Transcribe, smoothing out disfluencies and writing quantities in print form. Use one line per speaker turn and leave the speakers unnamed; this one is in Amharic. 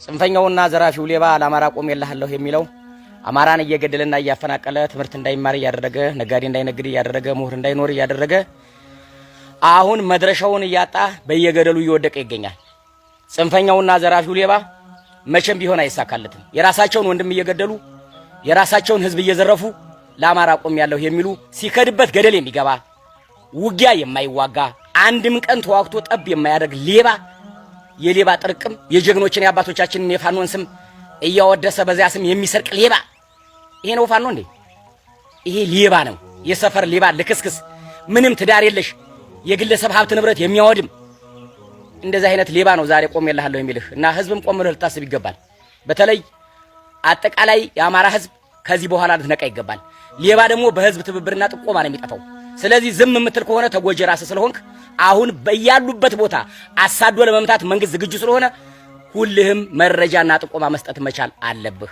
ጽንፈኛውና ዘራፊው ሌባ ለአማራ ቆሜልሃለሁ የሚለው አማራን እየገደለና እያፈናቀለ ትምህርት እንዳይማር ያደረገ ነጋዴ እንዳይነግድ ያደረገ ምሁር እንዳይኖር ያደረገ አሁን መድረሻውን እያጣ በየገደሉ እየወደቀ ይገኛል። ጽንፈኛውና ዘራፊው ሌባ መቼም ቢሆን አይሳካለትም። የራሳቸውን ወንድም እየገደሉ የራሳቸውን ህዝብ እየዘረፉ ለአማራ ቆሜልሃለሁ የሚሉ ሲከድበት ገደል የሚገባ ውጊያ የማይዋጋ አንድም ቀን ተዋግቶ ጠብ የማያደርግ ሌባ የሌባ ጥርቅም የጀግኖችን ያባቶቻችንን የፋኖን ስም እያወደሰ በዚያ ስም የሚሰርቅ ሌባ ይሄ ነው ፋኖ እንዴ? ይሄ ሌባ ነው። የሰፈር ሌባ ልክስክስ ምንም ትዳር የለሽ የግለሰብ ሀብት ንብረት የሚያወድም እንደዛ አይነት ሌባ ነው ዛሬ ቆሜልሃለሁ የሚልህ እና ህዝብም ቆም ብለህ ልታስብ ይገባል። በተለይ አጠቃላይ የአማራ ህዝብ ከዚህ በኋላ ልትነቃ ይገባል። ሌባ ደግሞ በህዝብ ትብብርና ጥቆማ ነው የሚጠፋው። ስለዚህ ዝም የምትል ከሆነ ተጎጂ ራስ ስለሆንክ አሁን በያሉበት ቦታ አሳዶ ለመምታት መንግስት ዝግጁ ስለሆነ ሁልህም መረጃና ጥቆማ መስጠት መቻል አለብህ።